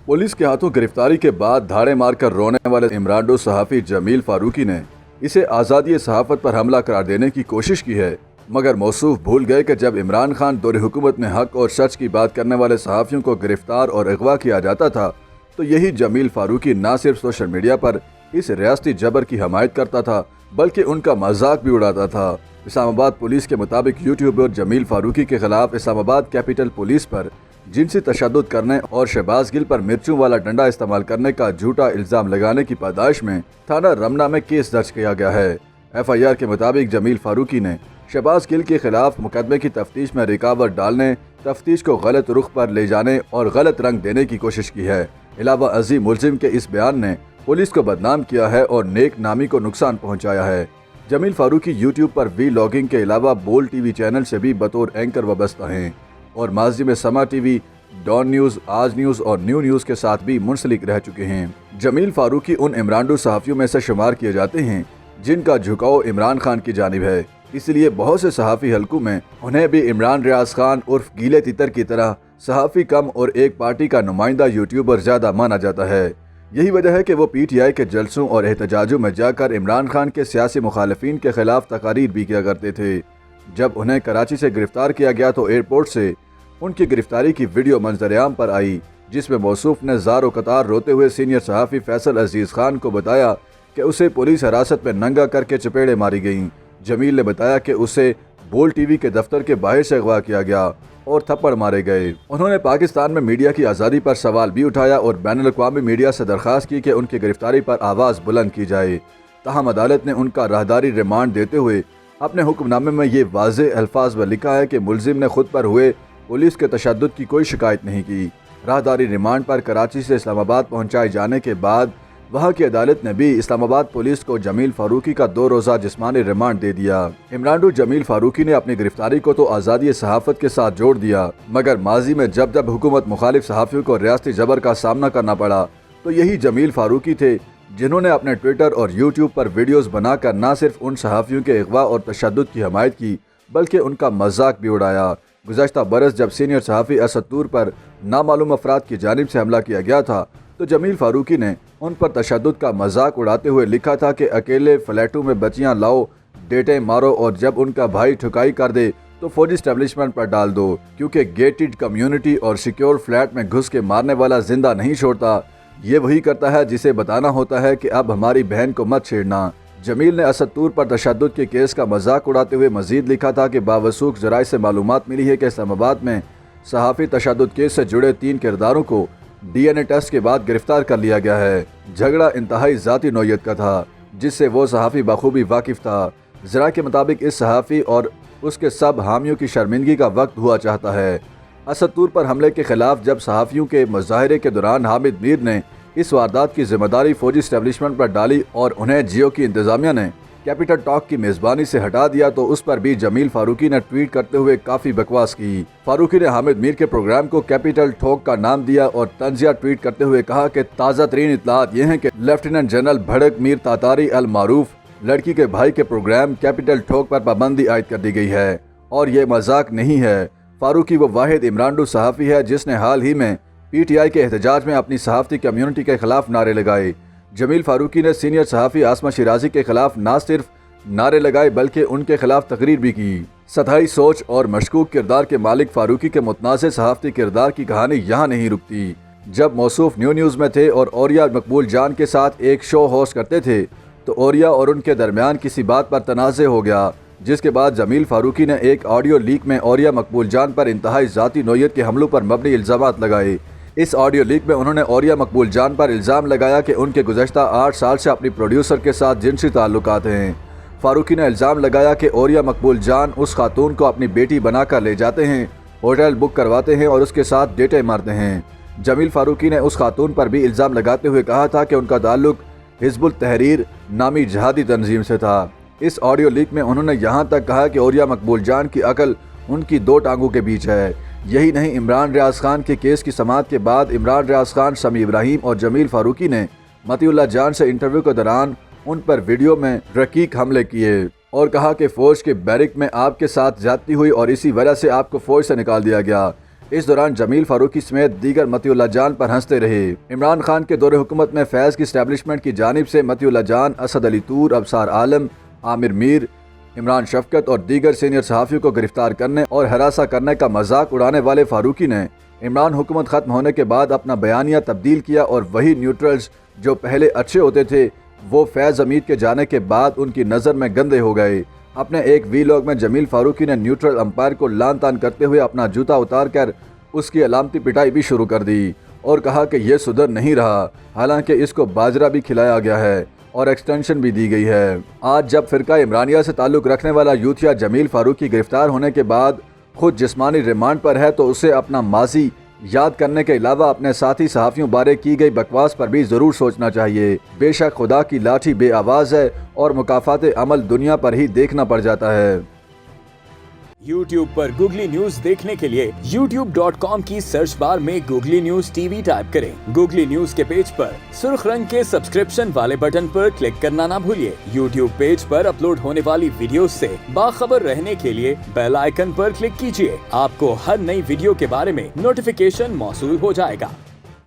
Police के हाथों गिरफ्तारी के बाद धाड़े मारकर रोने वाले इमरान सहाफ़ी जमील फारूकी ने इसे आज़ादी सहाफ़त पर हमला करार देने की कोशिश की है, मगर मौसूफ भूल गए कि जब इमरान खान दौर हुकूमत में हक और सच की बात करने वाले सहाफ़ियों को गिरफ्तार और अगवा किया जाता था तो यही जमील फारूकी न सिर्फ सोशल मीडिया पर इस रियासती जबर की हमायत करता था बल्कि उनका मजाक भी उड़ाता था। इस्लामाबाद पुलिस के मुताबिक यूट्यूबर जमील फारूकी के खिलाफ इस्लामाबाद कैपिटल पुलिस पर जिनसी तशद्दुद करने और शहबाज गिल पर मिर्चों वाला डंडा इस्तेमाल करने का झूठा इल्ज़ाम लगाने की पादाइश में थाना रमना में केस दर्ज किया गया है। FIR के मुताबिक जमील फारूकी ने शहबाज गिल के खिलाफ मुकदमे की तफ्तीश में रुकावट डालने, तफ्तीश को गलत रुख पर ले जाने और गलत रंग देने की कोशिश की है। इलावा अजीम मुलजिम के इस बयान ने पुलिस को बदनाम किया है और नेक नामी को नुकसान पहुंचाया है। जमील फारूकी यूट्यूब पर वीलॉगिंग के अलावा बोल टीवी चैनल से भी बतौर एंकर वाबस्ता हैं और माजी में समा टीवी, डॉन न्यूज़, आज न्यूज़ और न्यू न्यूज़ के साथ भी मुंसलिक रह चुके हैं। जमील फारूकी उन इमरान सहाफ़ियों में से शुमार किए जाते हैं जिनका झुकाव इमरान खान की जानिब है, इसलिए बहुत से सहाफ़ी हलकों में उन्हें भी इमरान रियाज खान उर्फ गीले तितर की तरह सहाफ़ी कम और एक पार्टी का नुमाइंदा यूट्यूबर ज़्यादा माना जाता है। यही वजह है कि वो PTI के जलसों और एहतजाजों में जाकर इमरान खान के सियासी मुखालिफिन के खिलाफ तकारीर भी किया करते थे। जब उन्हें कराची से गिरफ्तार किया गया तो एयरपोर्ट से उनकी गिरफ्तारी की वीडियो मंजर-ए-आम पर आई, जिसमें मौसूफ ने ज़ारो कतार रोते हुए सीनियर सहाफ़ी फैसल अजीज़ खान को बताया कि उसे पुलिस हिरासत में नंगा करके चपेड़े मारी गईं। जमील ने बताया कि उसे बोल टीवी के दफ्तर के बाहर से अगवा किया गया और थप्पड़ मारे गए। उन्होंने पाकिस्तान में मीडिया की आज़ादी पर सवाल भी उठाया और बैनुल-अक़वामी मीडिया से दरख्वास्त की कि उनकी गिरफ्तारी पर आवाज़ बुलंद की जाए। ताहम अदालत ने उनका राहदारी रिमांड देते हुए अपने हुक्मनामे में ये वाज़ेह अल्फाज में लिखा है कि मुलजिम ने खुद पर हुए पुलिस के तशद्दुद की कोई शिकायत नहीं की। राहदारी रिमांड पर कराची से इस्लामाबाद पहुंचाए जाने के बाद वहां की अदालत ने भी इस्लामाबाद पुलिस को जमील फारूकी का 2 रोज़ा जिस्मानी रिमांड दे दिया। इमरान जमील फारूकी ने अपनी गिरफ्तारी को तो आज़ादी सहाफ़त के साथ जोड़ दिया, मगर माजी में जब जब हुकूमत मुखालिफ सहाफ़ियों को रियासती जबर का सामना करना पड़ा तो यही जमील फारूकी थे जिन्होंने अपने ट्विटर और यूट्यूब पर वीडियोस बनाकर न सिर्फ उन सहाफ़ियों के अगवा और तशद्दुद की हमायत की बल्कि उनका मजाक भी उड़ाया। गुज़श्ता बरस जब सीनियर सहाफ़ी असद तूर पर नामालूम अफराद की जानिब से हमला किया गया था तो जमील फारूकी ने उन पर तशद्दुद का मजाक उड़ाते हुए लिखा था कि अकेले फ्लैटों में बच्चियां लाओ, डेटे मारो और जब उनका भाई ठुकाई कर दे तो फौजी स्टैब्लिशमेंट पर डाल दो, क्योंकि गेटेड कम्युनिटी और सिक्योर फ्लैट में घुस के मारने वाला जिंदा नहीं छोड़ता। ये वही करता है जिसे बताना होता है कि अब हमारी बहन को मत छेड़ना। जमील ने असद तूर पर तशद्दुद के केस का मजाक उड़ाते हुए मजीद लिखा था कि बावसूख ज़राए से मालूमात मिली है कि इस्लामाबाद में सहाफ़ी तशद्दुद केस से जुड़े 3 किरदारों को DNA टेस्ट के बाद गिरफ्तार कर लिया गया है। झगड़ा इंतहाई ज़ाती नौयत का था जिससे वो सहाफ़ी बखूबी वाकिफ़ था। ज़रा के मुताबिक इस सहाफ़ी और उसके सब हामियों की शर्मिंदगी का वक्त हुआ चाहता है। असद तूर पर हमले के खिलाफ जब सहाफ़ियों के मुजाहरे के दौरान हामिद मीर ने इस वारदात की जिम्मेदारी फौजी स्टैब्लिशमेंट पर डाली और उन्हें जियो की इंतज़ामिया ने कैपिटल टॉक की मेज़बानी से हटा दिया तो उस पर भी जमील फारूकी ने ट्वीट करते हुए काफ़ी बकवास की। फारूकी ने हामिद मीर के प्रोग्राम को कैपिटल टॉक का नाम दिया और तंजिया ट्वीट करते हुए कहा कि ताज़ा तरीन इत्तलात ये हैं कि लेफ्टिनेंट जनरल भड़क मीर तातारी अल मारूफ लड़की के भाई के प्रोग्राम कैपिटल टॉक पर पाबंदी आयद कर दी गई है और ये मजाक नहीं है। फारूकी वो वाहिद इमरान सहाफ़ी है जिसने हाल ही में PTI के एहतजाज में अपनी सहाफ़ती कम्युनिटी के खिलाफ नारे लगाए। जमील फारूकी ने सीनियर सहाफ़ी आसमा शिराजी के खिलाफ न सिर्फ नारे लगाए बल्कि उनके खिलाफ तकरीर भी की। सतही सोच और मशकूक किरदार के मालिक फारूकी के मुतनाज़ सहाफ़ती किरदार की कहानी यहाँ नहीं रुकती। जब मौसूफ न्यू न्यूज़ में थे और औरिया मकबूल जान के साथ एक शो होस्ट करते थे तो औरिया और उनके दरमियान किसी बात पर तनाज़े हो गया, जिसके बाद जमील फारूकी ने एक ऑडियो लीक में औरिया मकबूल जान पर इंतहाई ज़ाती नौयत के हमलों पर मबनी इल्ज़ामात लगाए। इस ऑडियो लीक में उन्होंने औरिया मकबूल जान पर इल्ज़ाम लगाया कि उनके गुज़श्ता 8 साल से अपनी प्रोड्यूसर के साथ जिनसी ताल्लुकात हैं। फारूकी ने इल्ज़ाम लगाया कि औरिया मकबूल जान उस खातून को अपनी बेटी बनाकर ले जाते हैं, होटल बुक करवाते हैं और उसके साथ डेटे मारते हैं। जमील फारूकी ने उस खातून पर भी इल्ज़ाम लगाते हुए कहा था कि उनका ताल्लुक हिज़्बुल तहरीर नामी जहादी तंजीम से था। इस ऑडियो लीक में उन्होंने यहाँ तक कहा कि औरिया मकबूल जान की अकल उनकी 2 टांगों के बीच है। यही नहीं, इमरान रियाज खान के केस की समाअत के बाद इमरान रियाज खान, शमी इब्राहिम और जमील फारूकी ने मतीउल्लाह जान से इंटरव्यू के दौरान उन पर वीडियो में रकीक हमले किए और कहा कि फ़ौज के बैरिक में आपके साथ ज्यादती हुई और इसी वजह से आपको फ़ौज से निकाल दिया गया। इस दौरान जमील फारूकी समेत दीगर मतीउल्लाह जान पर हंसते रहे। इमरान खान के दौरे हुकूमत में फैज़ की स्टैब्लिशमेंट की जानिब से मतीउल्लाह जान, असद अली तूर, अबसार आलम, आमिर मीर, इमरान शफकत और दीगर सीनियर सहाफ़ियों को गिरफ्तार करने और हरासा करने का मजाक उड़ाने वाले फारूकी ने इमरान हुकूमत ख़त्म होने के बाद अपना बयानिया तब्दील किया और वही न्यूट्रल्स जो पहले अच्छे होते थे वो फैज़ हमीद के जाने के बाद उनकी नज़र में गंदे हो गए। अपने एक वीलॉग में जमील फारूकी ने न्यूट्रल अंपायर को लान तान करते हुए अपना जूता उतार कर उसकी अलामती पिटाई भी शुरू कर दी और कहा कि यह सुधर नहीं रहा, हालांकि इसको बाजरा भी खिलाया गया है और एक्सटेंशन भी दी गई है। आज जब फिरका इमरानिया से ताल्लुक़ रखने वाला यूथिया जमील फारूकी गिरफ्तार होने के बाद खुद जिस्मानी रिमांड पर है तो उसे अपना माजी याद करने के अलावा अपने साथी सहाफ़ियों बारे की गई बकवास पर भी ज़रूर सोचना चाहिए। बेशक खुदा की लाठी बे आवाज़ है और मुकाफ़ात अमल दुनिया पर ही देखना पड़ जाता है। YouTube पर गूगली न्यूज देखने के लिए youtube.com की सर्च बार में गूगली न्यूज टीवी टाइप करें। गूगली न्यूज के पेज पर सुर्ख रंग के सब्सक्रिप्शन वाले बटन पर क्लिक करना ना भूलिए। YouTube पेज पर अपलोड होने वाली वीडियोस से बाखबर रहने के लिए बेल आइकन पर क्लिक कीजिए। आपको हर नई वीडियो के बारे में नोटिफिकेशन मौसूल हो जाएगा।